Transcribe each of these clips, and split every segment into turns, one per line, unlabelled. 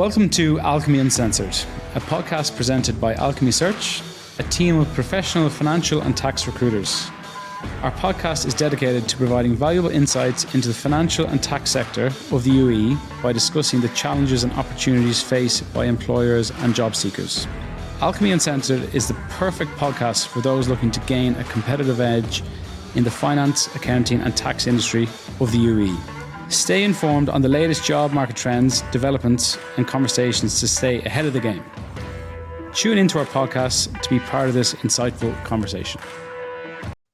Welcome to Alchemy Uncensored, a podcast presented by Alchemy Search, a team of professional financial and tax recruiters. Our podcast is dedicated to providing valuable insights into the financial and tax sector of the UAE by discussing the challenges and opportunities faced by employers and job seekers. Alchemy Uncensored is the perfect podcast for those looking to gain a competitive edge in the finance, accounting and tax industry of the UAE. Stay informed on the latest job market trends, developments and conversations to stay ahead of the game. Tune into our podcast to be part of this insightful conversation.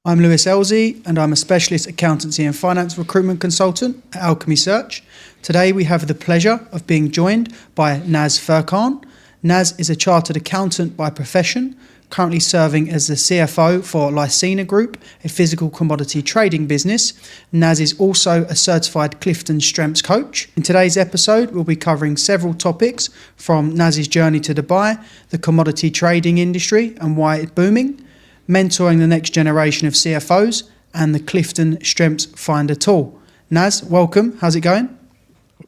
I'm Lewis Elsie and I'm a specialist accountancy and finance recruitment consultant at Alchemy Search. Today we have the pleasure of being joined by Naz Furkan. Naz is a chartered accountant by profession, currently serving as the CFO for Licena Group, a physical commodity trading business. Naz is also a certified Clifton Strengths coach. In today's episode, we'll be covering several topics from Naz's journey to Dubai, the commodity trading industry and why it's booming, mentoring the next generation of CFOs, and the Clifton Strengths Finder tool. Naz, welcome. How's it going?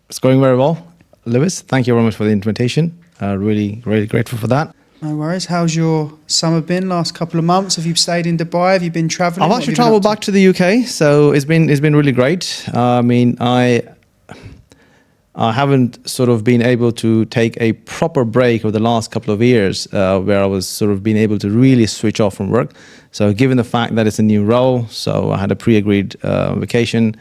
It's going very well, Lewis. Thank you very much for the invitation. Really grateful for that.
No worries. How's your summer been last couple of months? Have you stayed in Dubai? Have you been travelling?
I've actually travelled back to the UK, so it's been really great. I haven't sort of been able to take a proper break over the last couple of years where I was sort of being able to really switch off from work. So given the fact that it's a new role, so I had a pre-agreed vacation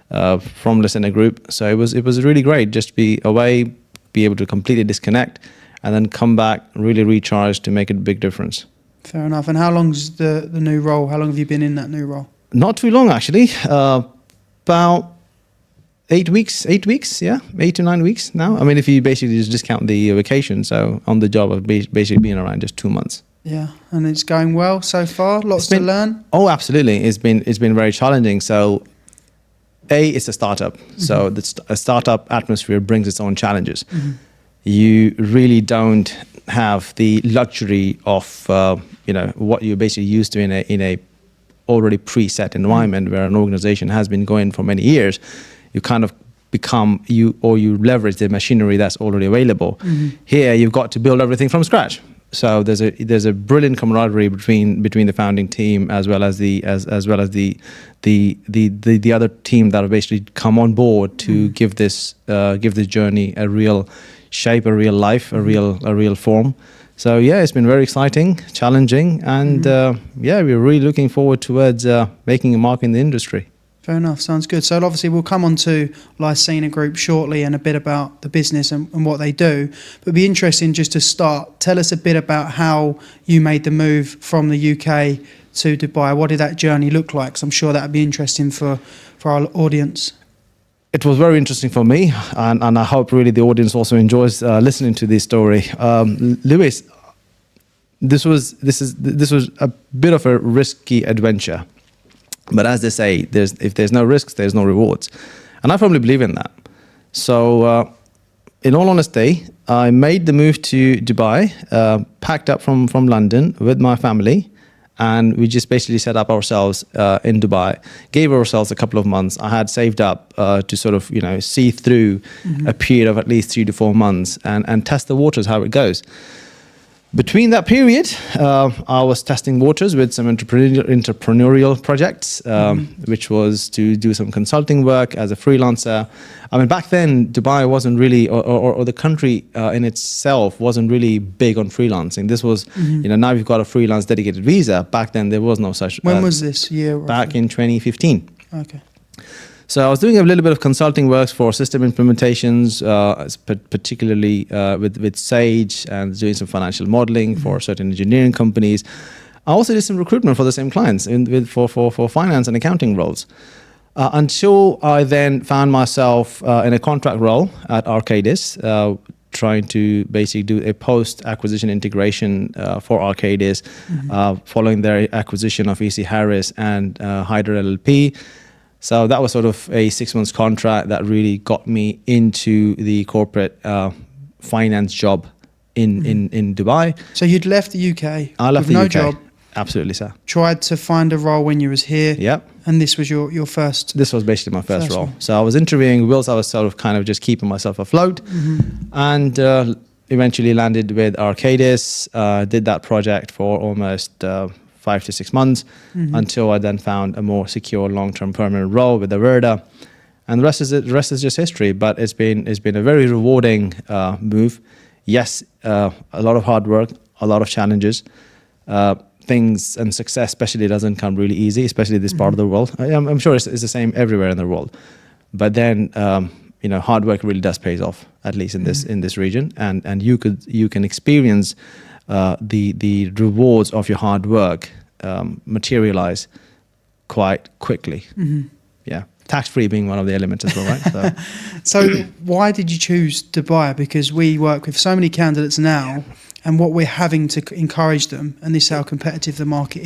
from Licena Group. So it was really great just to be away, be able to completely disconnect and then come back really recharged to make a big difference.
Fair enough. And how long's the new role? How long have you been in that new role?
Not too long, actually. About 8 weeks, 8 to 9 weeks now. I mean, if you basically just discount the vacation, so on the job, I've basically been around just 2 months.
Yeah, and it's going well so far. Lots to learn.
Oh, absolutely. It's been very challenging. So, it's a startup. Mm-hmm. So a startup atmosphere brings its own challenges. Mm-hmm. You really don't have the luxury of what you're basically used to in a already preset environment where an organization has been going for many years. You kind of you leverage the machinery that's already available. Mm-hmm. Here you've got to build everything from scratch. So there's a brilliant camaraderie between the founding team as well as the other team that have basically come on board to give this journey a real shape, a real life, a real form. So yeah, it's been very exciting, challenging, and we're really looking forward towards making a mark in the industry.
Fair enough, sounds good. So obviously we'll come on to Licena Group shortly and a bit about the business and what they do. But it'd be interesting just to start, tell us a bit about how you made the move from the UK to Dubai. What did that journey look like? 'Cause I'm sure that would be interesting for our audience.
It was very interesting for me, and I hope really the audience also enjoys listening to this story. Lewis, this was a bit of a risky adventure. But as they say, if there's no risks, there's no rewards. And I firmly believe in that. So in all honesty, I made the move to Dubai, packed up from London with my family, and we just basically set up ourselves in Dubai, gave ourselves a couple of months. I had saved up to sort of, see through a period of at least 3 to 4 months and test the waters, how it goes. Between that period, I was testing waters with some entrepreneurial projects, which was to do some consulting work as a freelancer. I mean, back then, Dubai wasn't really, or the country in itself wasn't really big on freelancing. This was, now you've got a freelance dedicated visa. Back then, there was no such.
When was this year?
Back in 2015.
Okay.
So I was doing a little bit of consulting works for system implementations, particularly with Sage, and doing some financial modeling for certain engineering companies. I also did some recruitment for the same clients for finance and accounting roles. Until I then found myself in a contract role at Arcadis, trying to basically do a post-acquisition integration for Arcadis, following their acquisition of EC Harris and Hyder LLP. So that was sort of a 6 months contract that really got me into the corporate finance job in Dubai.
So you'd left the UK.
I left
with
the
no
UK.
job.
Absolutely, sir.
Tried to find a role when you was here.
Yep.
And this was your first.
This was basically my first role.
one.
So I was interviewing whilst I was sort of kind of just keeping myself afloat, and eventually landed with Arcadis. Did that project for almost 5 to 6 months until I then found a more secure, long-term, permanent role with Averda, and the rest is just history. But it's been a very rewarding move. Yes, a lot of hard work, a lot of challenges. Things and success especially doesn't come really easy, especially this part of the world. I'm sure it's the same everywhere in the world. But then hard work really does pays off, at least in this region, and you can experience the rewards of your hard work materialize quite quickly. Yeah, tax free being one of the elements as well, right?
So why did you choose Dubai? Because we work with so many candidates now. And what we're having to encourage them, and this is how competitive the market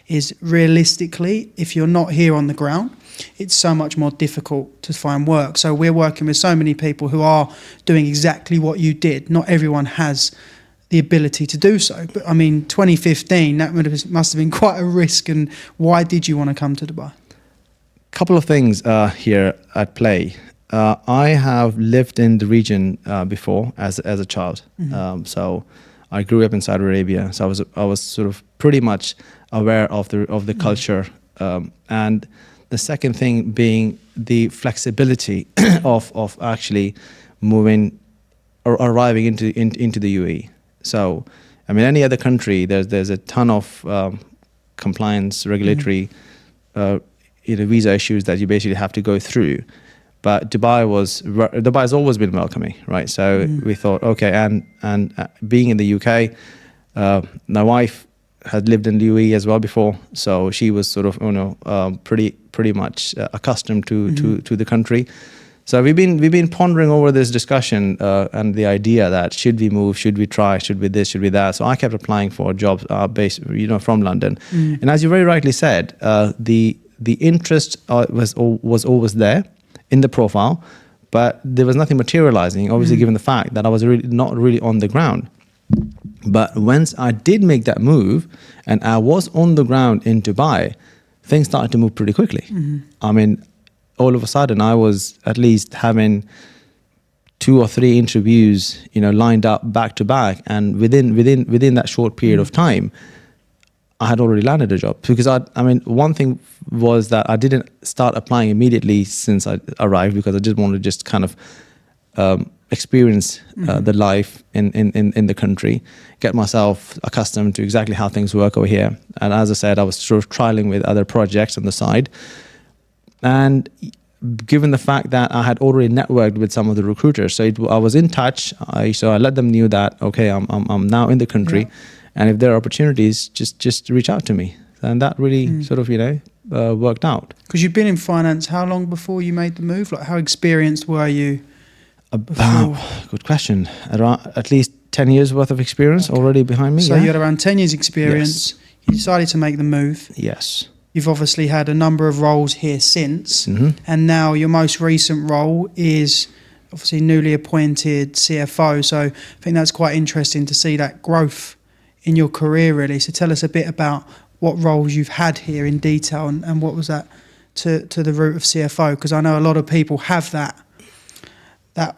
is realistically, if you're not here on the ground, it's so much more difficult to find work. So we're working with so many people who are doing exactly what you did. Not everyone has the ability to do so. But I mean, 2015, that must have been quite a risk. And why did you want to come to Dubai?
Couple of things here at play. I have lived in the region before as a child. So I grew up in Saudi Arabia, so I was sort of pretty much aware of the culture, and the second thing being the flexibility of actually moving or arriving into the UAE. So, I mean, any other country, there's a ton of compliance, regulatory, visa issues that you basically have to go through. But Dubai's always been welcoming, right? So we thought, okay, and being in the UK, my wife had lived in the UAE as well before, so she was sort of pretty much accustomed to the country. So we've been pondering over this discussion and the idea that should we move, should we try, should we this, should we that. So I kept applying for jobs based from London, and as you very rightly said, the interest was always there in the profile, but there was nothing materializing, obviously, given the fact that I was not really on the ground. But once I did make that move and I was on the ground in Dubai, things started to move pretty quickly. I mean, all of a sudden I was at least having 2 or 3 interviews, lined up back to back, and within that short period of time, I had already landed a job. Because one thing was that I didn't start applying immediately since I arrived, because I just wanted to just kind of experience the life in the country, get myself accustomed to exactly how things work over here. And as I said, I was sort of trialing with other projects on the side. And given the fact that I had already networked with some of the recruiters, so I was in touch. So I let them know that, okay, I'm now in the country. Yeah. And if there are opportunities, just reach out to me. And that really sort of, worked out.
Because you've been in finance, how long before you made the move? Like, how experienced were you?
Good question. Around at least 10 years worth of experience already behind me.
So you had around 10 years experience. Yes. You decided to make the move.
Yes.
You've obviously had a number of roles here since. And now your most recent role is obviously newly appointed CFO. So I think that's quite interesting to see that growth in your career, really. So tell us a bit about what roles you've had here in detail, and what was that to the route of CFO? Because I know a lot of people have that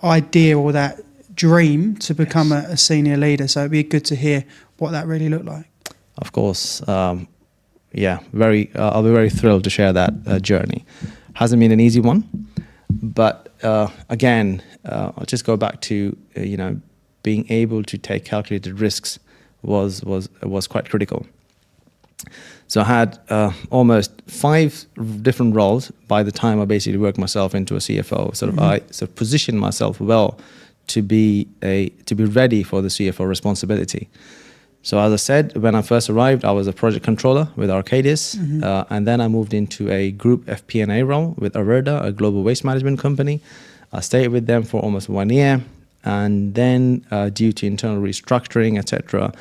idea or that dream to become a senior leader. So it'd be good to hear what that really looked like.
Of course. I'll be very thrilled to share that journey. Hasn't been an easy one, but again, I'll just go back to being able to take calculated risks was quite critical. So I had almost 5 different roles by the time I basically worked myself into a CFO. I positioned myself well to be ready for the CFO responsibility. So as I said, when I first arrived, I was a project controller with Arcadis, and then I moved into a group FP&A role with Averda, a global waste management company. I stayed with them for almost 1 year, and then due to internal restructuring, etc.,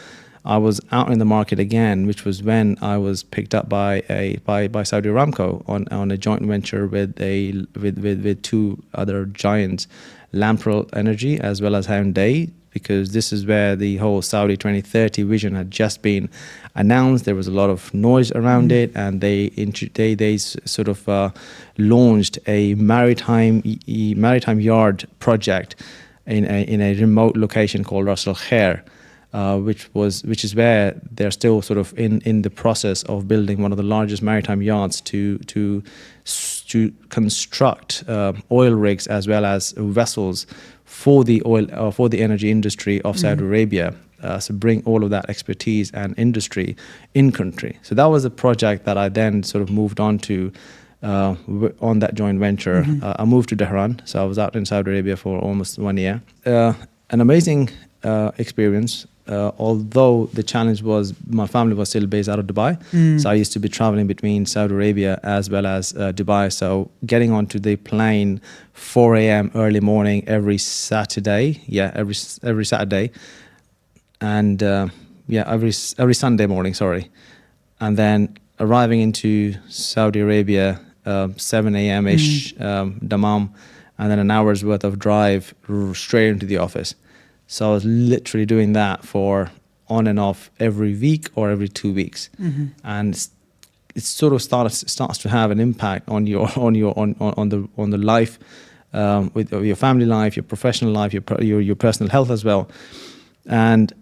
I was out in the market again, which was when I was picked up by Saudi Aramco on a joint venture with 2 other giants, Lamprel Energy as well as Hyundai, because this is where the whole Saudi 2030 vision had just been announced. There was a lot of noise around it, and they sort of launched a maritime yard project in a remote location called Ras Al Khair, which is where they're still sort of in the process of building one of the largest maritime yards to construct oil rigs as well as vessels for the energy industry of Saudi Arabia. So bring all of that expertise and industry in country. So that was a project that I then sort of moved on to on that joint venture. I moved to Tehran, so I was out in Saudi Arabia for almost 1 year. An amazing experience. Although the challenge was my family was still based out of Dubai, so I used to be traveling between Saudi Arabia as well as Dubai. So getting onto the plane 4 a.m. early morning every Saturday, every Saturday, and every Sunday morning, and then arriving into Saudi Arabia 7 a.m. ish, Dammam, and then an hour's worth of drive straight into the office. So I was literally doing that for on and off every week or every 2 weeks, and it sort of starts to have an impact on the life, with your family life, your professional life, your personal health as well. And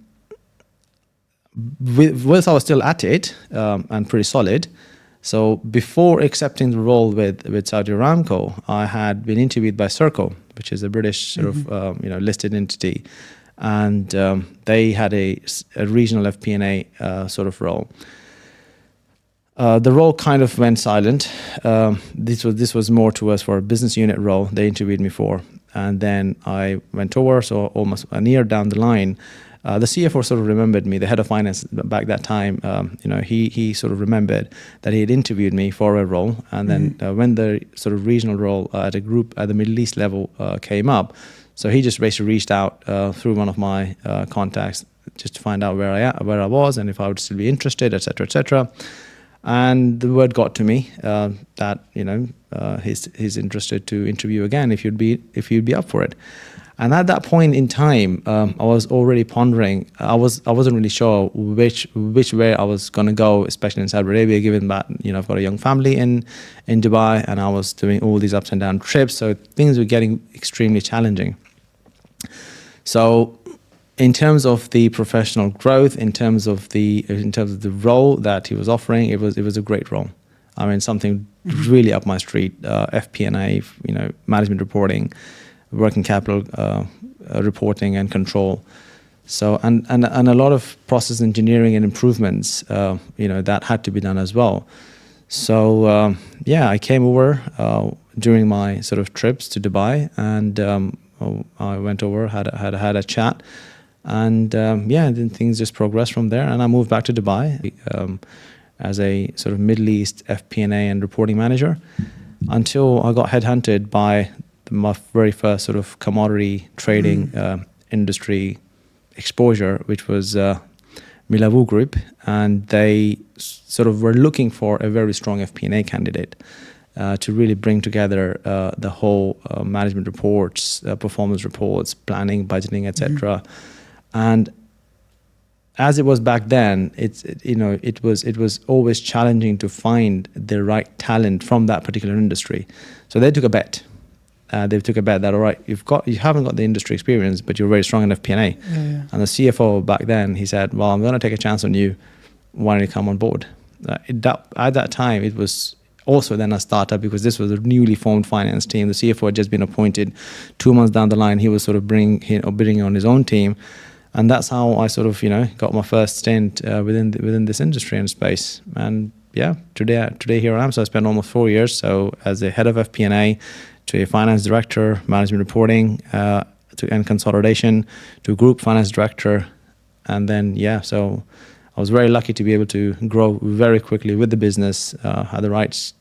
whilst I was still at it and pretty solid, so before accepting the role with Saudi Aramco, I had been interviewed by Serco, which is a British sort of listed entity, and they had a regional FP&A sort of role. The role kind of went silent. This was more towards for a business unit role they interviewed me for, and then I went over. So almost a year down the line, the CFO sort of remembered me, the head of finance back that time. He sort of remembered that he had interviewed me for a role, and then when the sort of regional role at a group at the Middle East level came up, so he just basically reached out through one of my contacts just to find out where I was and if I would still be interested, etc., etc. And the word got to me that he's interested to interview again if you'd be up for it. And at that point in time, I was already pondering. I wasn't really sure which way I was going to go, especially in Saudi Arabia, given that I've got a young family in Dubai, and I was doing all these ups and down trips. So things were getting extremely challenging. So, in terms of the professional growth, in terms of the role that he was offering, it was a great role. I mean, something really up my street. FP&A, management reporting, working capital reporting and control. So and a lot of process engineering and improvements, that had to be done as well. So I came over during my sort of trips to Dubai, and I went over, had a chat, and then things just progressed from there. And I moved back to Dubai as a sort of Middle East FP&A and reporting manager until I got headhunted by my very first sort of commodity trading industry exposure, which was Licena Group, and they sort of were looking for a very strong FP&A candidate to really bring together the whole management reports, performance reports, planning, budgeting, etc. And as it was back then, it was always challenging to find the right talent from that particular industry. So they took a bet. They took a bet that, all right, you haven't got the industry experience, but you're very strong in FP&A. Yeah. And the CFO back then, he said, well, I'm going to take a chance on you. Why don't you come on board? At that time, it was also then a startup, because this was a newly formed finance team. The CFO had just been appointed. 2 months down the line, he was sort of bringing on his own team. And that's how I sort of, got my first stint within this industry and space. And today here I am. So I spent almost 4 years. So as a head of FP&A, to a finance director, management reporting, and consolidation, to a group finance director. And then, so I was very lucky to be able to grow very quickly with the business, had the rights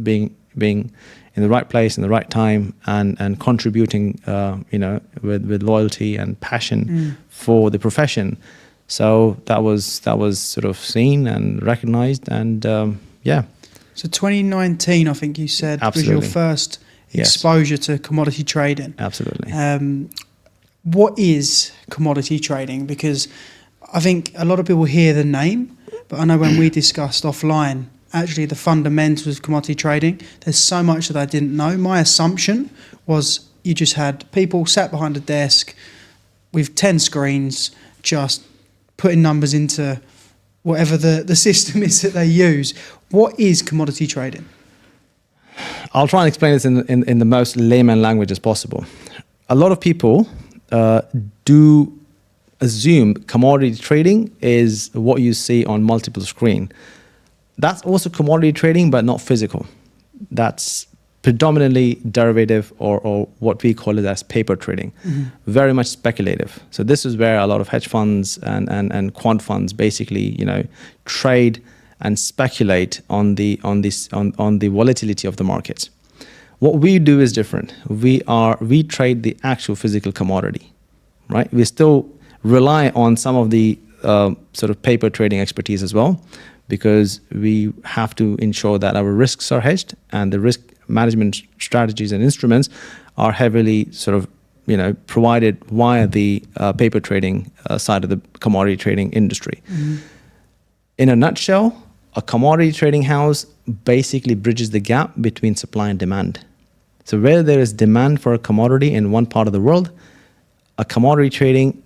being in the right place, in the right time, and contributing, with loyalty and passion for the profession. So that was sort of seen and recognized, and
So 2019, I think you said,
Absolutely.
was your first exposure to commodity trading.
Absolutely.
What is commodity trading? Because I think a lot of people hear the name, But I know when we discussed offline, actually the fundamentals of commodity trading, there's so much that I didn't know. My assumption was you just had people sat behind a desk with 10 screens just putting numbers into whatever the system is that they use. What is commodity trading?
I'll try and explain this in the most layman language as possible. A lot of people do assume commodity trading is what you see on multiple screen. That's also commodity trading, but not physical. That's predominantly derivative or what we call it as paper trading, very much speculative. So this is where a lot of hedge funds and quant funds basically, trade and speculate on the volatility of the markets. What we do is different. We trade the actual physical commodity, right? We still rely on some of the sort of paper trading expertise as well, because we have to ensure that our risks are hedged and the risk management strategies and instruments are heavily sort of provided via the paper trading side of the commodity trading industry. In a nutshell, a commodity trading house basically bridges the gap between supply and demand. So where there is demand for a commodity in one part of the world, a commodity trading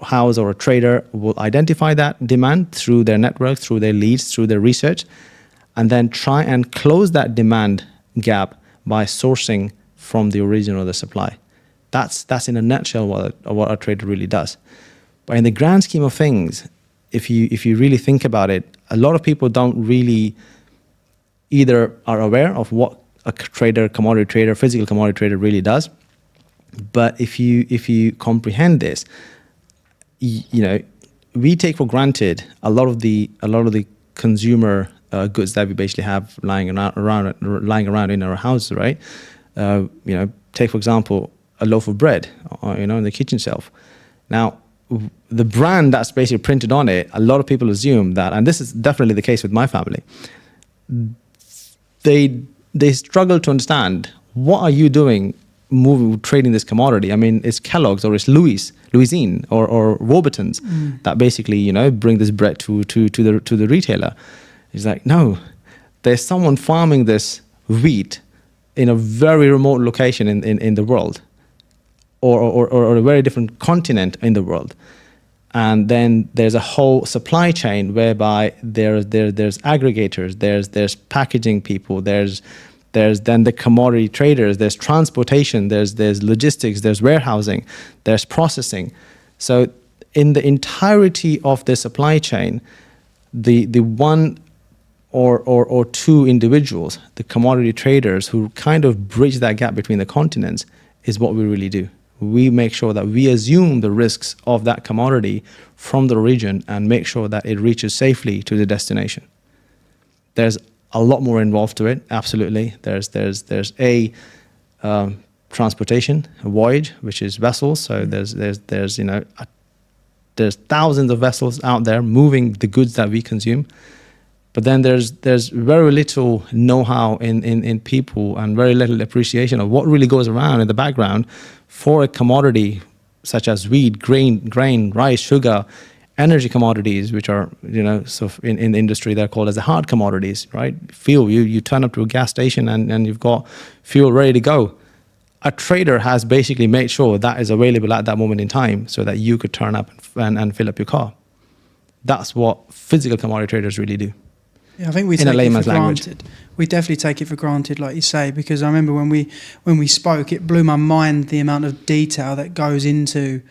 house or a trader will identify that demand through their network, through their leads, through their research, and then try and close that demand gap by sourcing from the origin of the supply. That's in a nutshell what a trader really does. But in the grand scheme of things, if you really think about it, a lot of people don't really either are aware of what a commodity trader, physical commodity trader really does. But if you comprehend this, we take for granted a lot of the consumer goods that we basically have lying around in our houses, right? Take for example a loaf of bread, in the kitchen shelf. Now, the brand that's basically printed on it, a lot of people assume that, and this is definitely the case with my family. They struggle to understand, what are you doing trading this commodity? I mean, it's Kellogg's or it's Louisine or Warburton's that basically bring this bread to the retailer. It's like, no, there's someone farming this wheat in a very remote location in the world, or a very different continent in the world. And then there's a whole supply chain whereby there's aggregators, there's packaging people, there's then the commodity traders, there's transportation, there's logistics, there's warehousing, there's processing. So in the entirety of the supply chain, the one or two individuals, the commodity traders who kind of bridge that gap between the continents, is what we really do. We make sure that we assume the risks of that commodity from the origin and make sure that it reaches safely to the destination. There's a lot more involved to it, absolutely. There's transportation, a voyage, which is vessels. So there's thousands of vessels out there moving the goods that we consume. But then there's very little know-how in people and very little appreciation of what really goes around in the background for a commodity such as wheat, grain, rice, sugar, energy commodities, which are, so in the industry, they're called as the hard commodities, right? Fuel, you turn up to a gas station and you've got fuel ready to go. A trader has basically made sure that is available at that moment in time so that you could turn up and fill up your car. That's what physical commodity traders really do.
Yeah, I think we take it for granted. We definitely take it for granted, like you say, because I remember when we spoke, it blew my mind the amount of detail that goes into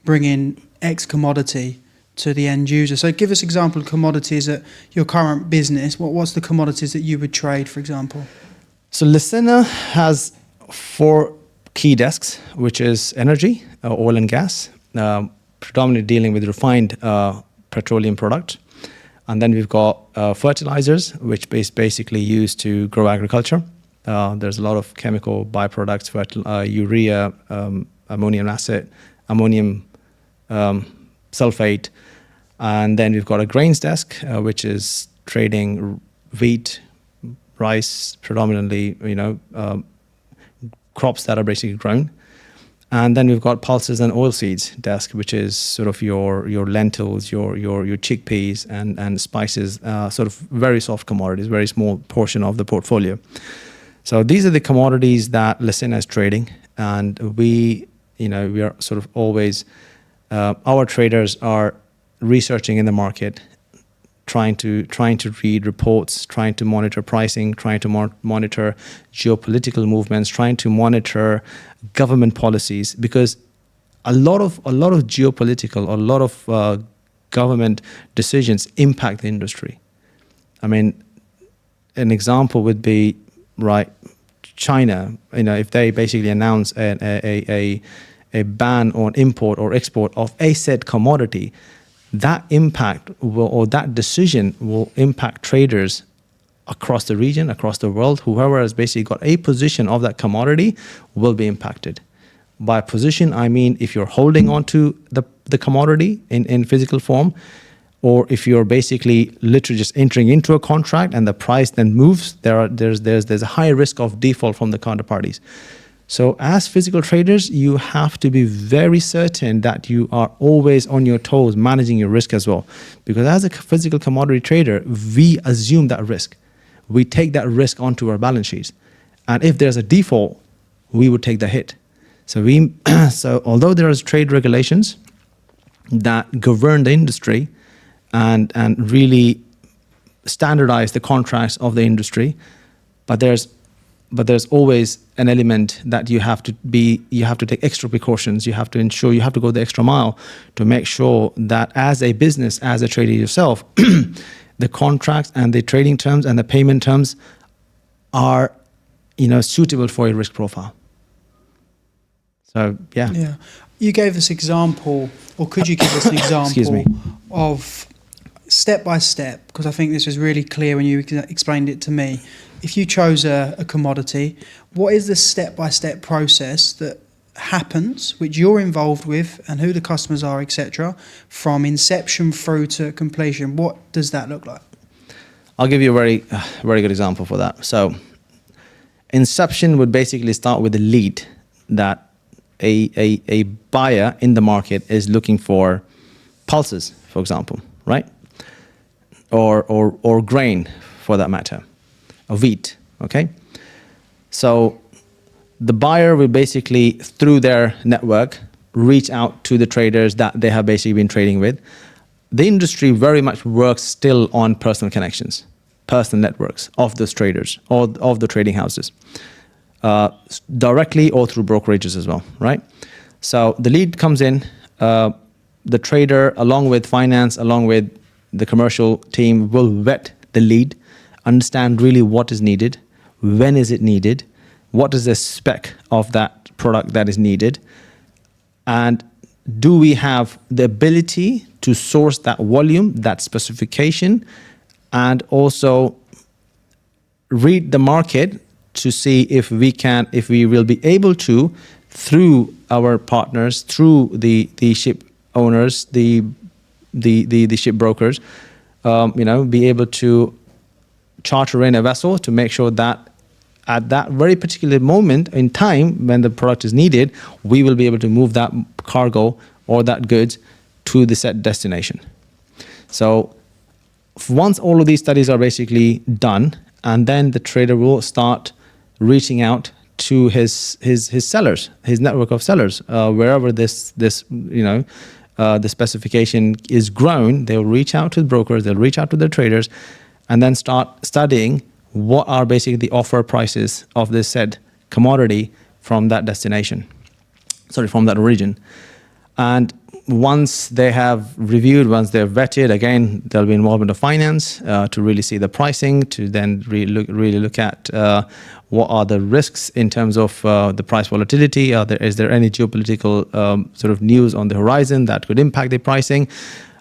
bringing X commodity to the end user. So give us an example of commodities at your current business. What's the commodities that you would trade, for example?
So Licena has 4 key desks, which is energy, oil and gas, predominantly dealing with refined petroleum product. And then we've got fertilizers, which is basically used to grow agriculture. There's a lot of chemical byproducts, urea, ammonium acid, ammonium sulfate. And then we've got a grains desk, which is trading wheat, rice, predominantly, crops that are basically grown. And then we've got pulses and oilseeds desk, which is sort of your lentils, your chickpeas and spices, sort of very soft commodities, very small portion of the portfolio. So these are the commodities that Licena is trading, and we are sort of always, our traders are researching in the market, trying to read reports, trying to monitor pricing, trying to monitor geopolitical movements, trying to monitor government policies, because a lot of geopolitical, a lot of government decisions impact the industry. I mean, an example would be, right, China. If they basically announce a ban on import or export of a said commodity, that impact that decision will impact traders across the region, across the world. Whoever has basically got a position of that commodity will be impacted. By position, I mean if you're holding on to the commodity in physical form, or if you're basically literally just entering into a contract and the price then moves, there's a high risk of default from the counterparties. So as physical traders, you have to be very certain that you are always on your toes, managing your risk as well. Because as a physical commodity trader, we assume that risk. We take that risk onto our balance sheets. And if there's a default, we would take the hit. So although there is trade regulations that govern the industry and really standardize the contracts of the industry, but there's always an element that you have to take extra precautions. You have to ensure, you have to go the extra mile to make sure that as a business, as a trader yourself, the contracts and the trading terms and the payment terms are, suitable for your risk profile. So, yeah.
Yeah. You gave us example, or could you give us an example of step by step, because I think this was really clear when you explained it to me. If you chose a commodity, what is the step-by-step process that happens, which you're involved with, and who the customers are, etc., from inception through to completion? What does that look like?
I'll give you a very good example for that. So inception would basically start with a lead that a buyer in the market is looking for pulses, for example, right? Or grain, for that matter. Of wheat, okay? So the buyer will basically, through their network, reach out to the traders that they have basically been trading with. The industry very much works still on personal connections, personal networks of those traders or of the trading houses, directly or through brokerages as well, right? So the lead comes in, the trader, along with finance, along with the commercial team, will vet the lead, understand really what is needed, when is it needed, what is the spec of that product that is needed, and do we have the ability to source that volume, that specification, and also read the market to see if we will be able to, through our partners, through the ship owners, the ship brokers, be able to charter in a vessel to make sure that at that very particular moment in time when the product is needed, we will be able to move that cargo or that goods to the set destination. So once all of these studies are basically done, and then the trader will start reaching out to his sellers, his network of sellers, wherever the specification is grown, they'll reach out to the brokers, they'll reach out to the traders, and then start studying what are basically the offer prices of this said commodity from that destination, from that region. And once they have reviewed, once they've vetted, again, there'll be involvement of finance to really see the pricing, to then really look at what are the risks in terms of the price volatility. Is there any geopolitical sort of news on the horizon that could impact the pricing?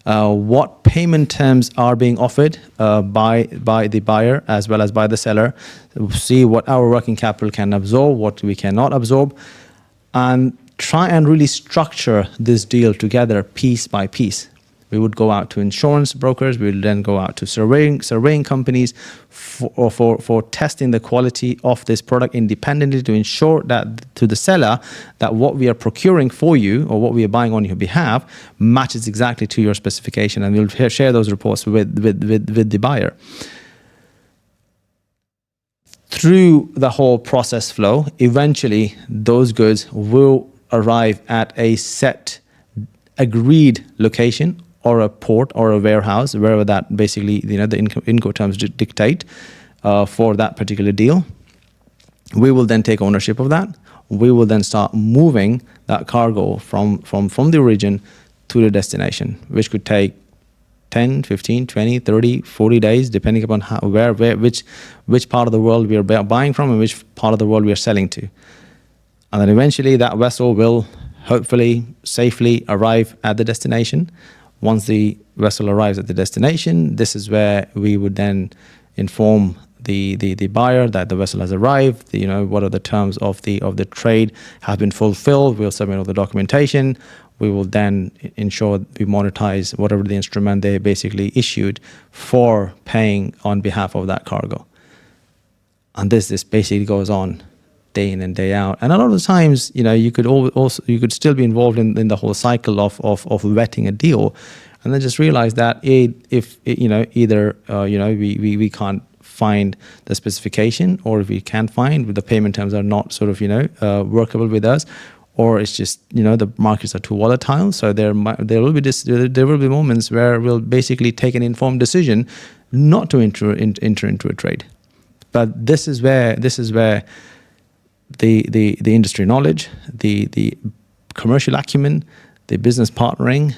What payment terms are being offered by the buyer as well as by the seller, see what our working capital can absorb, what we cannot absorb, and try and really structure this deal together piece by piece. We would go out to insurance brokers. We would then go out to surveying companies for testing the quality of this product independently to ensure that to the seller that what we are procuring for you or what we are buying on your behalf matches exactly to your specification, and we'll share those reports with the buyer. Through the whole process flow, eventually those goods will arrive at a set agreed location or a port or a warehouse, wherever that basically, the Incoterms dictate for that particular deal. We will then take ownership of that. We will then start moving that cargo from the origin to the destination, which could take 10, 15, 20, 30, 40 days, depending upon which part of the world we are buying from and which part of the world we are selling to. And then eventually that vessel will hopefully safely arrive at the destination. Once the vessel arrives at the destination, this is where we would then inform the buyer that the vessel has arrived, what are the terms of the trade have been fulfilled. We'll submit all the documentation. We will then ensure we monetize whatever the instrument they basically issued for paying on behalf of that cargo. And this basically goes on day in and day out. And a lot of the times, you could still be involved in the whole cycle of vetting a deal, and then just realize that if either we can't find the specification, or if we can't find, the payment terms are not sort of workable with us, or it's just the markets are too volatile. So there will be moments where we'll basically take an informed decision not to enter into a trade. But this is where the industry knowledge, the commercial acumen, the business partnering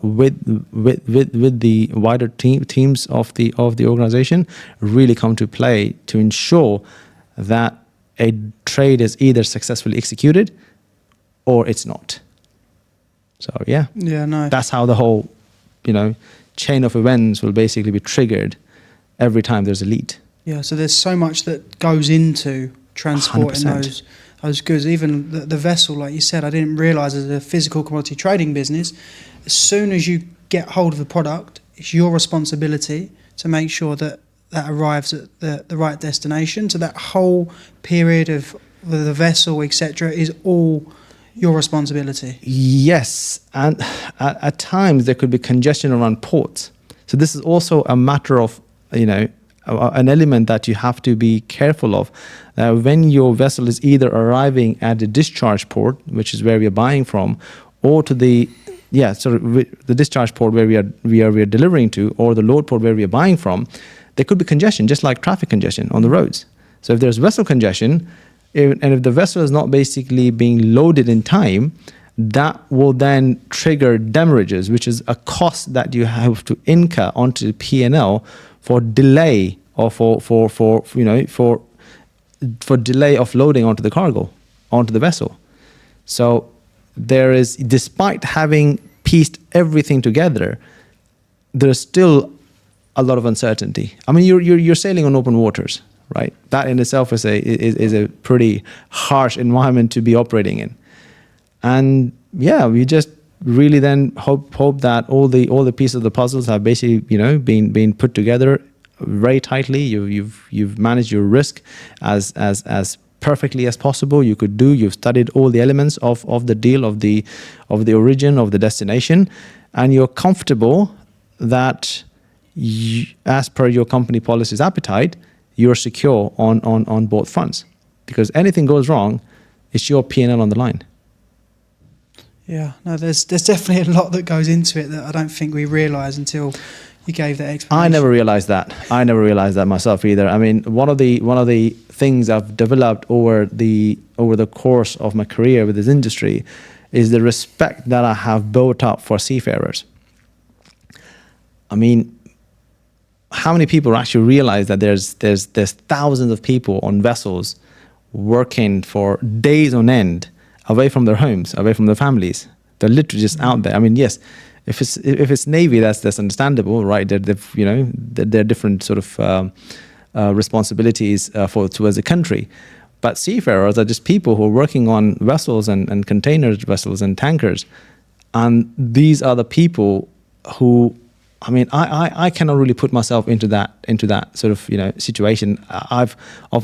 with the wider teams of the organization really come to play to ensure that a trade is either successfully executed or it's not. So that's how the whole chain of events will basically be triggered every time there's a lead.
Yeah, so there's so much that goes into transporting
100%.
those goods. Even the vessel, like you said, I didn't realise as a physical commodity trading business, as soon as you get hold of the product, it's your responsibility to make sure that arrives at the right destination. So that whole period of the vessel, etc., is all your responsibility.
Yes, and at times there could be congestion around ports. So this is also a matter of, an element that you have to be careful of. When your vessel is either arriving at the discharge port, which is where we are buying from, or to the discharge port where we are delivering to, or the load port where we are buying from, there could be congestion, just like traffic congestion on the roads. So if there's vessel congestion, and if the vessel is not basically being loaded in time, that will then trigger demurrages, which is a cost that you have to incur onto the P&L for delay, or for delay of loading onto the cargo, onto the vessel. So there is, despite having pieced everything together, there's still a lot of uncertainty. I mean, you're sailing on open waters, right? That in itself is a pretty harsh environment to be operating in. And we just really then hope that all the pieces of the puzzles have basically been put together very tightly. You've managed your risk as perfectly as possible you could do. You've studied all the elements of the deal, of the origin, of the destination, and you're comfortable that as per your company policy's appetite, you're secure on both fronts. Because anything goes wrong, it's your P&L on the line.
Yeah, no, there's definitely a lot that goes into it that I don't think we realise until you gave that explanation.
I never realised that myself either. I mean, one of the things I've developed over the course of my career with this industry is the respect that I have built up for seafarers. I mean, how many people actually realize that there's thousands of people on vessels working for days on end away from their homes, away from their families? They're literally just out there. I mean, yes, if it's Navy, that's understandable, right? There are different sort of responsibilities towards the country. But seafarers are just people who are working on vessels and container vessels and tankers. And these are the people who, I mean, I cannot really put myself into that sort of, you know, situation. I've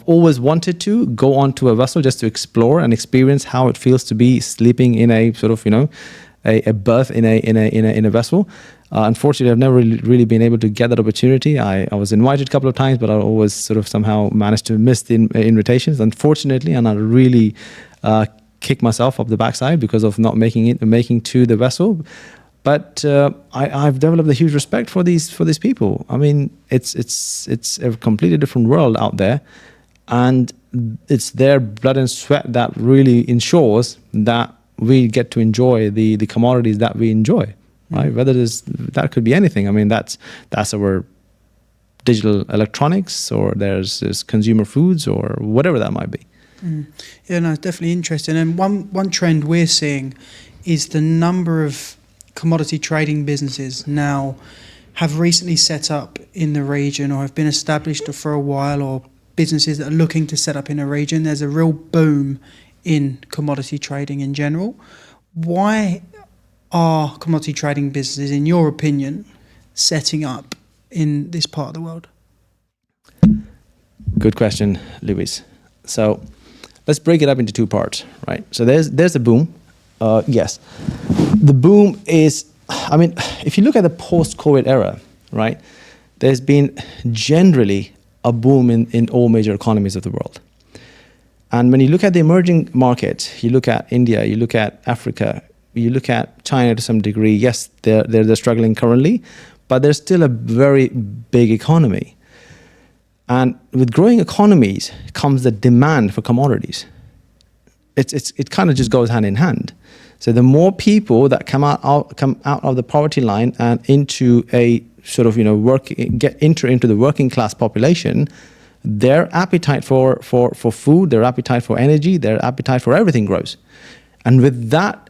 always wanted to go onto a vessel just to explore and experience how it feels to be sleeping in a sort of, you know, a berth in a vessel. Unfortunately, I've never really been able to get that opportunity. I was invited a couple of times, but I always sort of somehow managed to miss the invitations, unfortunately, and I really kick myself up the backside because of not making to the vessel. But I've developed a huge respect for these people. I mean, it's a completely different world out there, and it's their blood and sweat that really ensures that we get to enjoy the commodities that we enjoy, right? Whether that could be anything. I mean, that's our digital electronics, or there's consumer foods, or whatever that might be.
Yeah, no, it's definitely interesting. And one trend we're seeing is the number of commodity trading businesses now have recently set up in the region or have been established for a while, or businesses that are looking to set up in a region. There's a real boom in commodity trading in general. Why are commodity trading businesses, in your opinion, setting up in this part of the world?
Good question, Luis. So let's break it up into two parts, right? So there's a boom. Yes. The boom is, I mean, if you look at the post-COVID era, right, there's been generally a boom in all major economies of the world. And when you look at the emerging markets, you look at India, you look at Africa, you look at China to some degree, yes, they're struggling currently, but they're still a very big economy. And with growing economies comes the demand for commodities. It kind of just goes hand in hand. So the more people that come out of the poverty line and into a sort of, you know, enter into the working class population, their appetite for food, their appetite for energy, their appetite for everything grows. And with that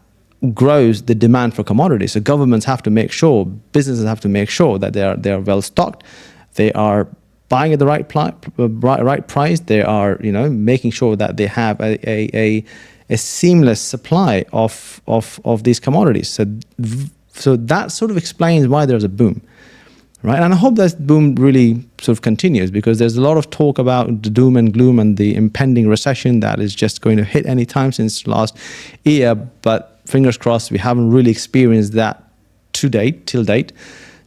grows the demand for commodities. So governments have to make sure, businesses have to make sure that they are well stocked, they are buying at the right price, they are, you know, making sure that they have a seamless supply of these commodities. So that sort of explains why there's a boom, right? And I hope that boom really sort of continues, because there's a lot of talk about the doom and gloom and the impending recession that is just going to hit any time since last year. But fingers crossed, we haven't really experienced that till date.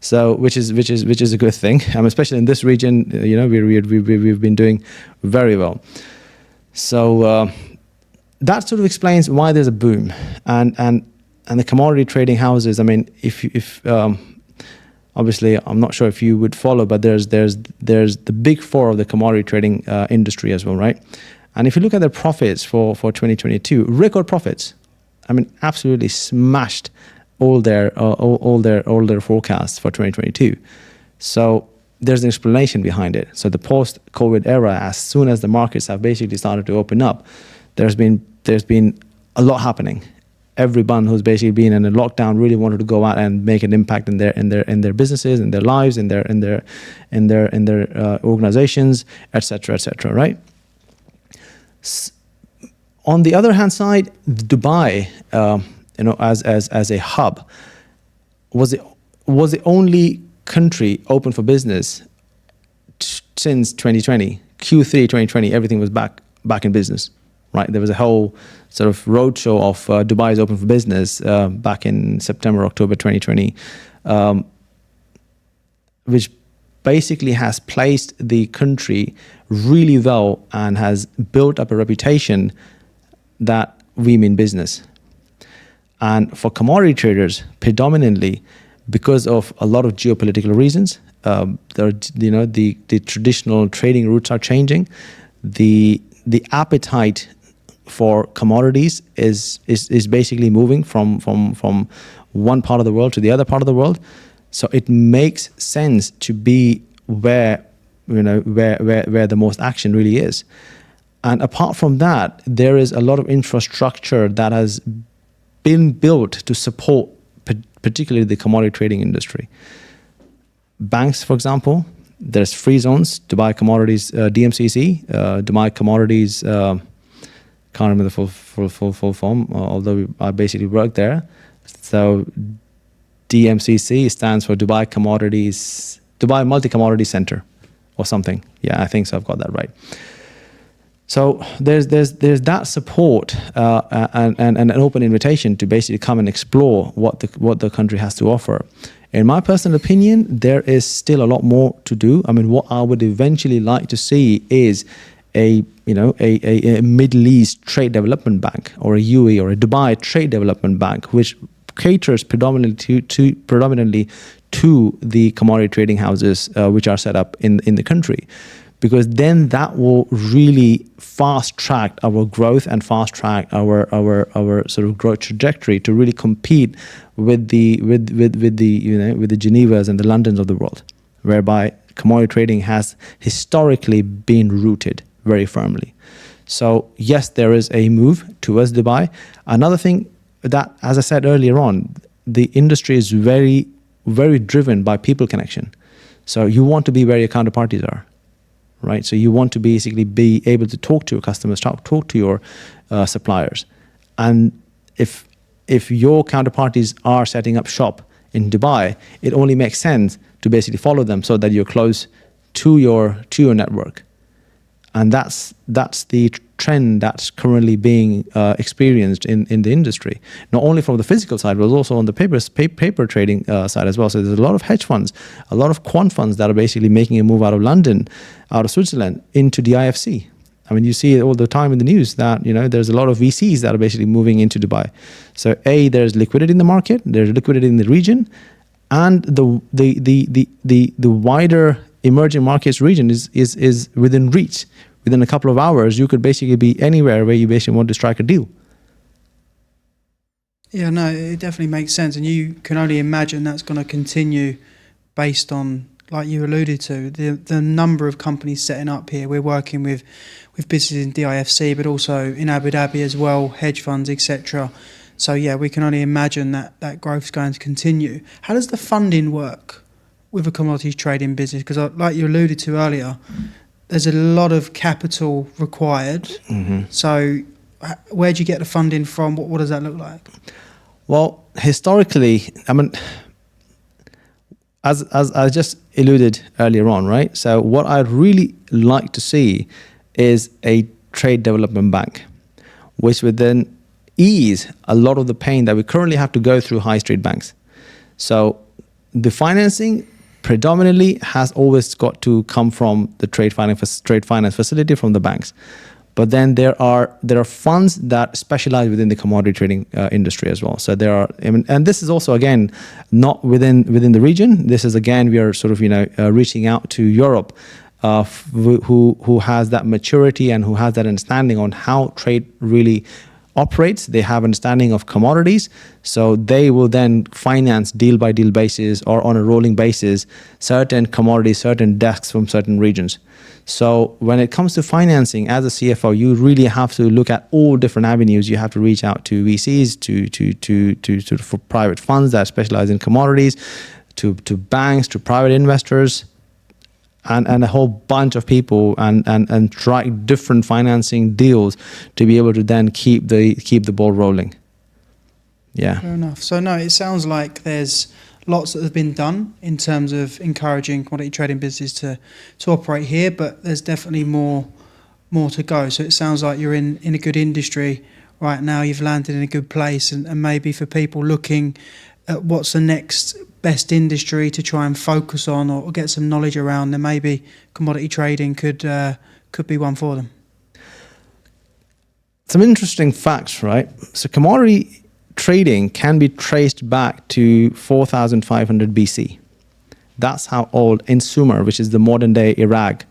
So, which is a good thing. Especially in this region, you know, we've been doing very well. So that sort of explains why there's a boom, and the commodity trading houses. I mean, if obviously, I'm not sure if you would follow, but there's the big four of the commodity trading industry as well, right? And if you look at their profits for 2022, record profits. I mean, absolutely smashed all their forecasts for 2022. So there's an explanation behind it. So the post-COVID era, as soon as the markets have basically started to open up, there's been a lot happening. Everyone who's basically been in a lockdown really wanted to go out and make an impact in their businesses, in their lives, in their organizations, etc., right? On the other hand side, Dubai, you know, as a hub, was the only country open for business since 2020. Q3 2020, everything was back in business, right? There was a whole sort of roadshow of Dubai is open for business back in September, October 2020, which basically has placed the country really well and has built up a reputation that we mean business. And for commodity traders, predominantly because of a lot of geopolitical reasons, the traditional trading routes are changing. The appetite for commodities is basically moving from one part of the world to the other part of the world. So it makes sense to be where the most action really is. And apart from that, there is a lot of infrastructure that has been built to support particularly the commodity trading industry. Banks, for example, there's free zones, Dubai Commodities, DMCC, Dubai Commodities, can't remember the full form, although I basically worked there. So DMCC stands for Dubai Multi-Commodity Center or something. Yeah, I think so. I've got that right. So there's that support and an open invitation to basically come and explore what the country has to offer. In my personal opinion, there is still a lot more to do. I mean, what I would eventually like to see is a Middle East Trade Development Bank, or a UAE or a Dubai Trade Development Bank, which caters predominantly to the commodity trading houses which are set up in the country, because then that will really fast track our growth and fast track our sort of growth trajectory to really compete with the Genevas and the Londons of the world, whereby commodity trading has historically been rooted very firmly. So yes, there is a move towards Dubai. Another thing that, as I said earlier on, the industry is very, very driven by people connection. So you want to be where your counterparties are, right? So you want to basically be able to talk to your customers, talk to your suppliers. And if your counterparties are setting up shop in Dubai, it only makes sense to basically follow them so that you're close to your network. And that's the trend that's currently being experienced in the industry, not only from the physical side, but also on the paper trading side as well. So there's a lot of hedge funds, a lot of quant funds that are basically making a move out of London, out of Switzerland, into the IFC. I mean, you see it all the time in the news that, there's a lot of VCs that are basically moving into Dubai. So there's liquidity in the market, there's liquidity in the region, and the wider emerging markets region is within reach. Within a couple of hours, you could basically be anywhere where you basically want to strike a deal.
Yeah, no, it definitely makes sense. And you can only imagine that's going to continue based on, like you alluded to, the number of companies setting up here. We're working with businesses in DIFC, but also in Abu Dhabi as well, hedge funds, etc. So yeah, we can only imagine that growth is going to continue. How does the funding work with a commodities trading business? Because like you alluded to earlier, there's a lot of capital required. Mm-hmm. So where do you get the funding from? What does that look like?
Well, historically, I mean, as I just alluded earlier on, right? So what I'd really like to see is a trade development bank, which would then ease a lot of the pain that we currently have to go through high street banks. So the financing predominantly has always got to come from the trade finance facility from the banks, but then there are funds that specialize within the commodity trading industry as well. So there are, and this is also again not within the region. This is again, we are sort of reaching out to Europe, who has that maturity and who has that understanding on how trade really operates. They have understanding of commodities, so they will then finance deal by deal basis or on a rolling basis certain commodities, certain desks from certain regions. So when it comes to financing, as a CFO, you really have to look at all different avenues. You have to reach out to VCs, to for private funds that specialize in commodities, to banks, to private investors, and a whole bunch of people, and try different financing deals to be able to then keep the ball rolling. Yeah.
Fair enough. So no, it sounds like there's lots that have been done in terms of encouraging commodity trading businesses to operate here, but there's definitely more to go. So it sounds like you're in a good industry right now. You've landed in a good place, and maybe for people looking at what's the next best industry to try and focus on or get some knowledge around, then maybe commodity trading could be one for them.
Some interesting facts, right? So commodity trading can be traced back to 4,500 BC. That's how old, in Sumer, which is the modern day Iraq,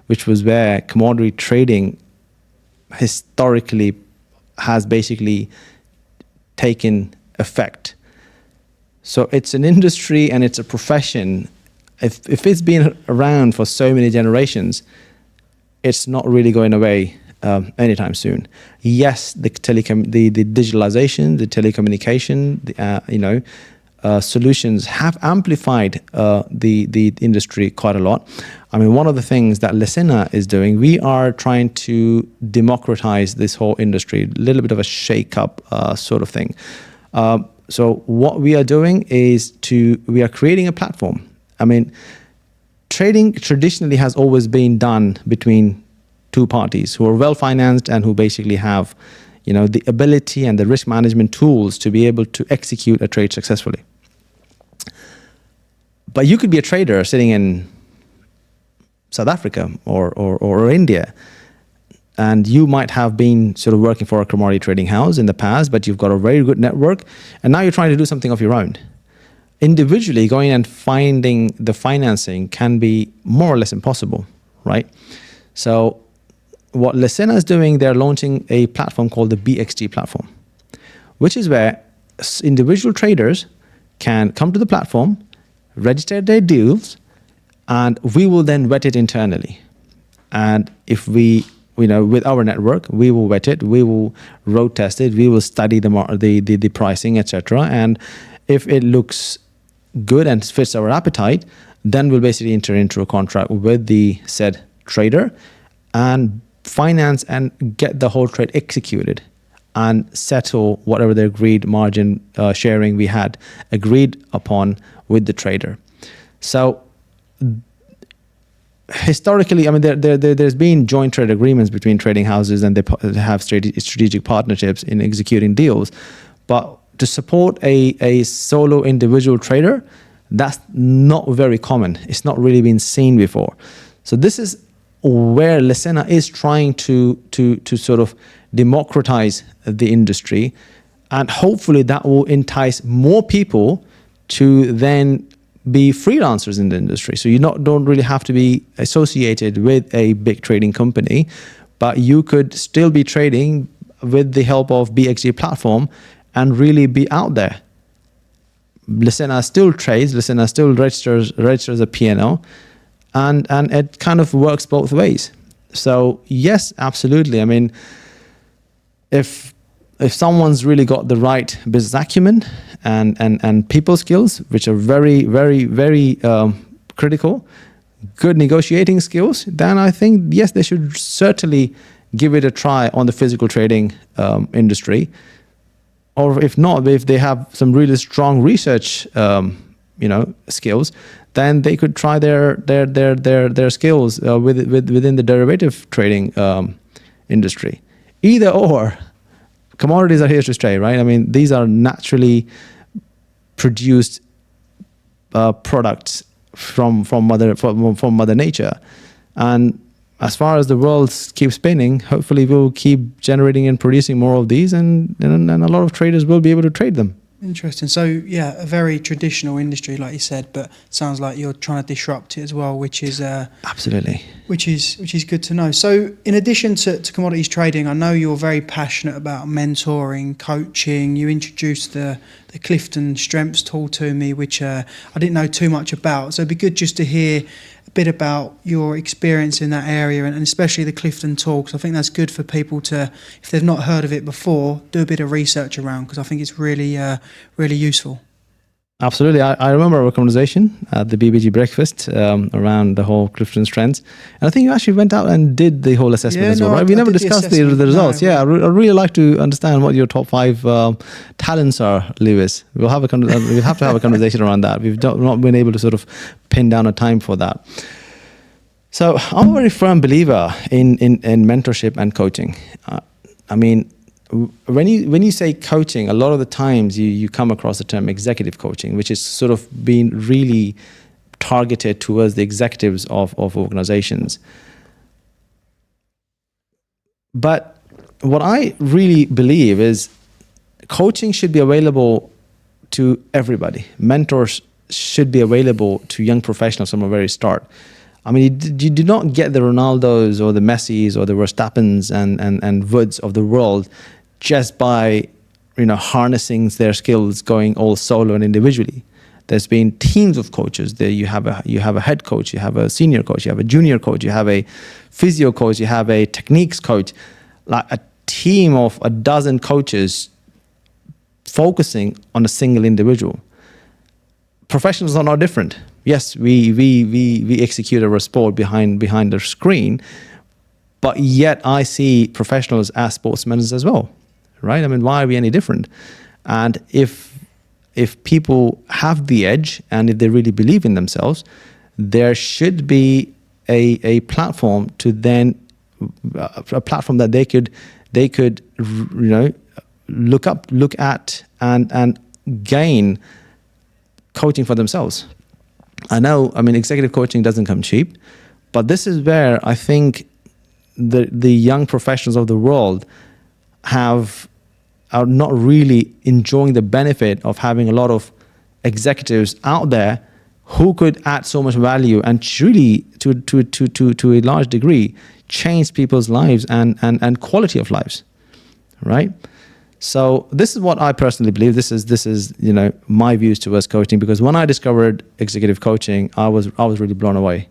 which was where commodity trading historically has basically taken effect. So it's an industry and it's a profession. If it's been around for so many generations, it's not really going away anytime soon. Yes, the digitalization, the telecommunication, solutions have amplified the industry quite a lot. I mean, one of the things that Licena is doing, we are trying to democratize this whole industry, a little bit of a shake-up sort of thing. So what we are doing is we are creating a platform. I mean, trading traditionally has always been done between two parties who are well financed and who basically have, the ability and the risk management tools to be able to execute a trade successfully. But you could be a trader sitting in South Africa or India, and you might have been sort of working for a commodity trading house in the past, but you've got a very good network, and now you're trying to do something of your own. Individually, going and finding the financing can be more or less impossible, right? So what Licena is doing, they're launching a platform called the BXG platform, which is where individual traders can come to the platform, register their deals, and we will then vet it internally. And if we, with our network, we will vet it, we will road test it, we will study the pricing, etc. And if it looks good and fits our appetite, then we'll basically enter into a contract with the said trader and finance and get the whole trade executed and settle whatever the agreed margin sharing we had agreed upon with the trader. So historically, I mean, there's been joint trade agreements between trading houses, and they have strategic partnerships in executing deals. But to support a solo individual trader, that's not very common. It's not really been seen before. So this is where Licena is trying to sort of democratize the industry, and hopefully that will entice more people to then be freelancers in the industry. So you don't really have to be associated with a big trading company, but you could still be trading with the help of BXG platform and really be out there. Licena still trades, Licena still registers a P&L, and it kind of works both ways. So yes, absolutely. I mean, if someone's really got the right business acumen and people skills, which are very, very, very critical, good negotiating skills, then I think, yes, they should certainly give it a try on the physical trading industry. Or if not, if they have some really strong research, skills, then they could try their skills within the derivative trading industry. Either or, commodities are here to stay, right? I mean, these are naturally produced products from Mother Nature, and as far as the world keeps spinning, hopefully we'll keep generating and producing more of these, and a lot of traders will be able to trade them.
Interesting. So yeah, a very traditional industry, like you said, but sounds like you're trying to disrupt it as well, which is
absolutely,
which is good to know. So in addition to commodities trading, I know you're very passionate about mentoring, coaching. You introduced the Clifton Strengths tool to me, which I didn't know too much about. So it'd be good just to hear a bit about your experience in that area, and especially the Clifton tool, because I think that's good for people to, if they've not heard of it before, do a bit of research around, because I think it's really really useful.
Absolutely. I remember our conversation at the BBG breakfast around the whole Clifton Strengths. And I think you actually went out and did the whole assessment as well, right? We never discussed the results. No, I'd really like to understand what your top 5 talents are, Lewis. We'll have to have a conversation around that. We've not been able to sort of pin down a time for that. So I'm a very firm believer in mentorship and coaching. I mean, when you say coaching, a lot of the times you come across the term executive coaching, which is sort of being really targeted towards the executives of organizations. But what I really believe is coaching should be available to everybody. Mentors should be available to young professionals from the very start. I mean, you do not get the Ronaldos or the Messis or the Verstappens and Woods of the world just by, harnessing their skills, going all solo and individually. There's been teams of coaches. There you have a head coach, you have a senior coach, you have a junior coach, you have a physio coach, you have a techniques coach, like a team of a dozen coaches focusing on a single individual. Professionals are no different. Yes, we execute our sport behind the screen, but yet I see professionals as sportsmen as well. Right? I mean, why are we any different? And if if people have the edge and if they really believe in themselves, there should be a platform to then a platform that they could look at and gain coaching for themselves. I know, executive coaching doesn't come cheap, but this is where I think the young professionals of the world are not really enjoying the benefit of having a lot of executives out there who could add so much value and really, to a large degree, change people's lives and quality of lives, right? So this is what I personally believe. This is my views towards coaching, because when I discovered executive coaching, I was really blown away.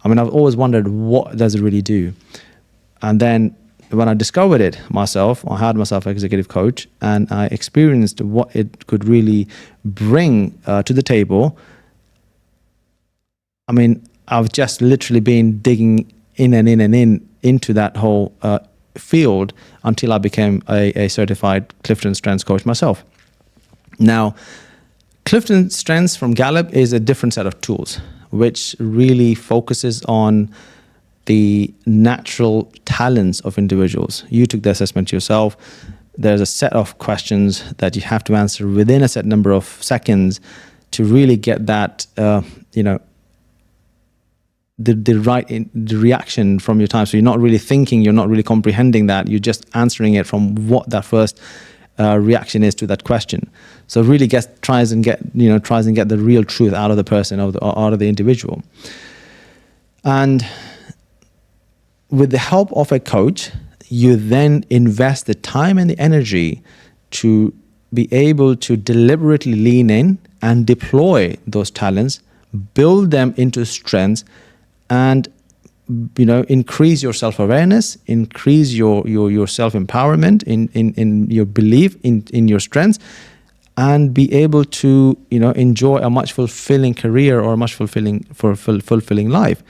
I've always wondered, what does it really do? And then when I discovered it myself, I had myself an executive coach, and I experienced what it could really bring to the table. I've just literally been digging into that whole field until I became a certified Clifton Strengths coach myself. Now, Clifton Strengths from Gallup is a different set of tools, which really focuses on the natural talents of individuals. You took the assessment yourself. There's a set of questions that you have to answer within a set number of seconds to really get that, the reaction from your time. So you're not really thinking, you're not really comprehending that, you're just answering it from what that first reaction is to that question. So it really tries and get the real truth out of the person, out of the individual. And with the help of a coach, you then invest the time and the energy to be able to deliberately lean in and deploy those talents, build them into strengths, and increase your self-awareness, increase your self-empowerment in your belief in your strengths, and be able to enjoy a much fulfilling career or a much fulfilling life.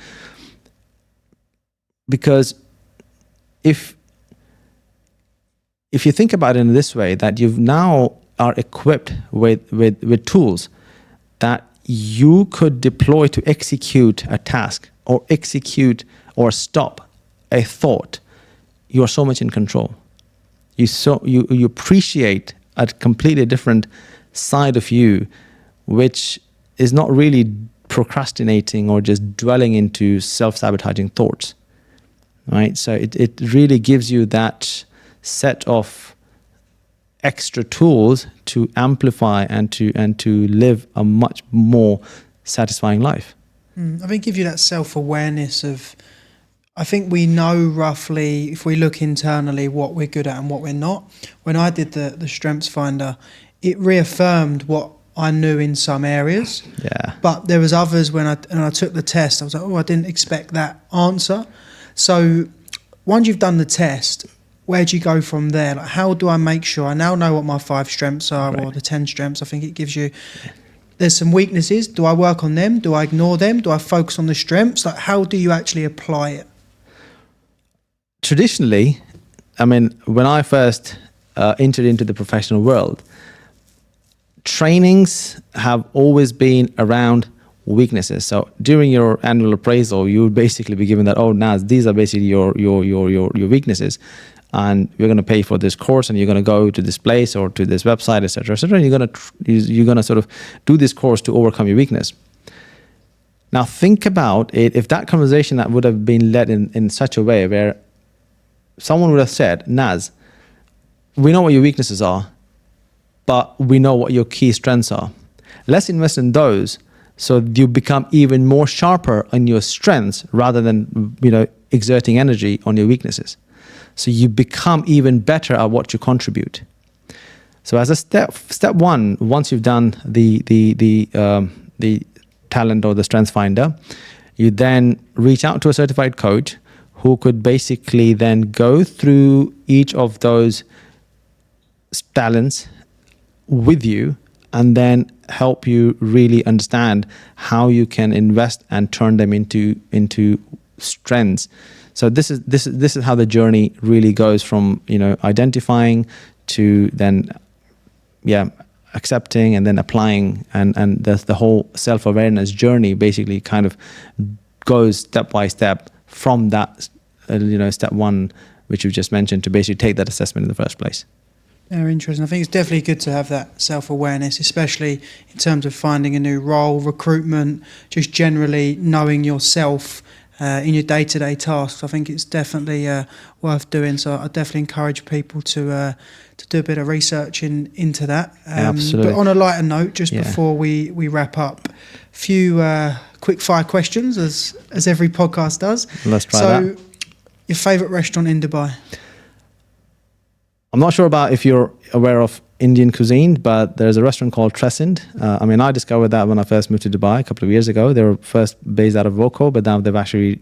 Because if you think about it in this way, that you now are equipped with tools that you could deploy to execute a task or execute or stop a thought, you are so much in control. You appreciate a completely different side of you, which is not really procrastinating or just dwelling into self-sabotaging thoughts, right? So it really gives you that set of extra tools to amplify and to live a much more satisfying life.
I think give you that self-awareness of, I think we know roughly, if we look internally, what we're good at and what we're not. When I did the Strengths Finder, it reaffirmed what I knew in some areas.
Yeah.
But there was others when I took the test, I was like, I didn't expect that answer. So once you've done the test, where do you go from there? Like, how do I make sure I now know what my 5 strengths are, right, or the 10 strengths? I think it gives you, there's some weaknesses. Do I work on them? Do I ignore them? Do I focus on the strengths? Like, how do you actually apply it?
Traditionally, when I first entered into the professional world, trainings have always been around weaknesses. So during your annual appraisal, you would basically be given that, Naz, these are basically your weaknesses, and you're going to pay for this course, and you're going to go to this place or to this website, etc., etc. And you're going to sort of do this course to overcome your weakness. Now think about it, if that conversation that would have been led in such a way where someone would have said, Naz, we know what your weaknesses are, but we know what your key strengths are. Let's invest in those so you become even more sharper on your strengths rather than exerting energy on your weaknesses. So you become even better at what you contribute. So as a step one, once you've done the talent or the Strengths Finder, you then reach out to a certified coach who could basically then go through each of those talents with you and then help you really understand how you can invest and turn them into strengths. So this is how the journey really goes from identifying to then accepting and then applying, and the whole self-awareness journey basically kind of goes step by step from that, step one, which you've just mentioned, to basically take that assessment in the first place.
Very interesting. I think it's definitely good to have that self-awareness, especially in terms of finding a new role, recruitment, just generally knowing yourself in your day-to-day tasks. I think it's definitely worth doing. So I definitely encourage people to do a bit of research into that.
Absolutely.
But on a lighter note, just before we wrap up, a few quick-fire questions, as every podcast does.
Let's try that.
So, your favourite restaurant in Dubai?
I'm not sure about if you're aware of Indian cuisine, but there's a restaurant called Trescent. I discovered that when I first moved to Dubai a couple of years ago. They were first based out of Voco, but now they've actually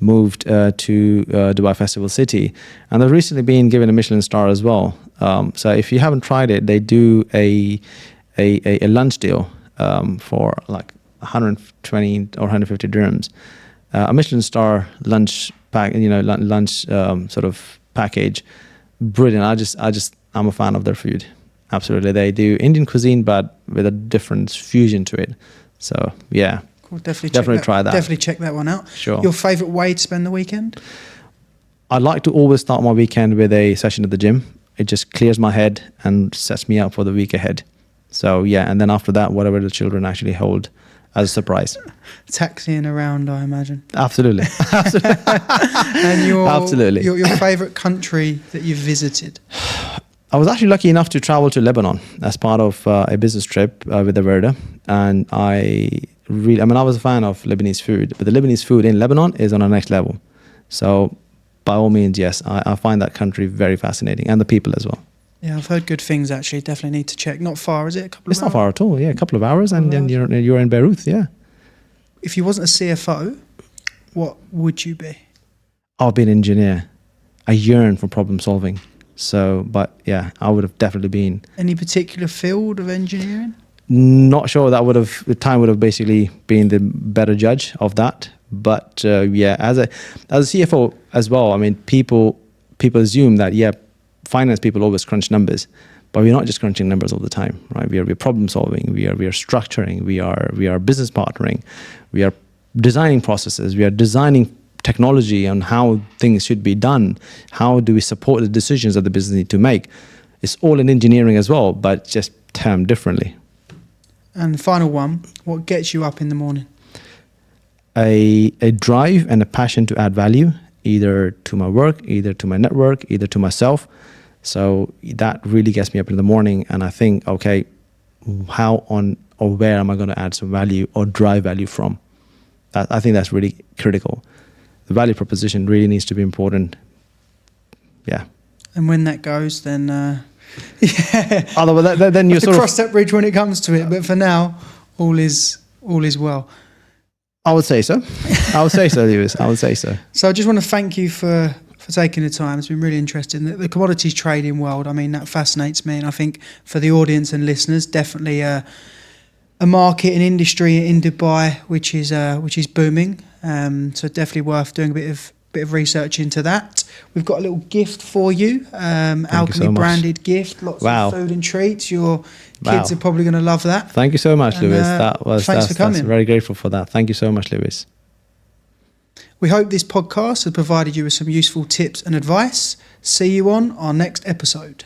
moved to Dubai Festival City. And they've recently been given a Michelin star as well. So if you haven't tried it, they do a lunch deal for like 120 or 150 dirhams. A Michelin star lunch sort of package. Brilliant. I'm a fan of their food. Absolutely. They do Indian cuisine, but with a different fusion to it. So yeah.
Cool. Definitely
try that.
Definitely check that one out.
Sure.
Your favourite way to spend the weekend?
I like to always start my weekend with a session at the gym. It just clears my head and sets me up for the week ahead. So yeah, and then after that, whatever the children actually hold as a surprise.
Taxiing around, I imagine.
Absolutely.
And
Absolutely.
Your favourite country that you've visited?
I was actually lucky enough to travel to Lebanon as part of a business trip with the Verda. And I was a fan of Lebanese food, but the Lebanese food in Lebanon is on a next level. So by all means, yes, I find that country very fascinating, and the people as well.
Yeah, I've heard good things actually. Definitely need to check. Not far, is it?
It's not far at all. Yeah, a couple of hours, and then you're in Beirut. Yeah.
If you wasn't a CFO, what would you be?
I'll be an engineer. I yearn for problem solving. So, but yeah, I would have definitely been. Any
particular field of engineering?
Not sure. Time would have basically been the better judge of that. But yeah, as a CFO as well, I mean, people assume that finance people always crunch numbers, but we're not just crunching numbers all the time, right? We're problem solving, we are structuring, we are business partnering, we are designing processes, we are designing technology on how things should be done. How do we support the decisions that the business need to make? It's all in engineering as well, but just termed differently.
And the final one, what gets you up in the morning?
A drive and a passion to add value, either to my work, either to my network, either to myself. So that really gets me up in the morning, and I think, okay, how on or where am I going to add some value or drive value from? I think that's really critical. The value proposition really needs to be important. Yeah.
And when that goes, then yeah.
Otherwise, then you're sort of
cross that bridge when it comes to it. But for now, all is well.
I would say so. Lewis. I would say so.
So I just want to thank you for taking the time. It's been really interesting. The commodities trading world, I mean, that fascinates me. And I think for the audience and listeners, definitely a market and industry in Dubai which is booming. So definitely worth doing a bit of research into that. We've got a little gift for you, Alchemy branded gift, lots of food and treats. Your kids are probably going to love that.
Thank you so much, Lewis.
Thanks for coming.
Very grateful for that. Thank you so much, Lewis.
We hope this podcast has provided you with some useful tips and advice. See you on our next episode.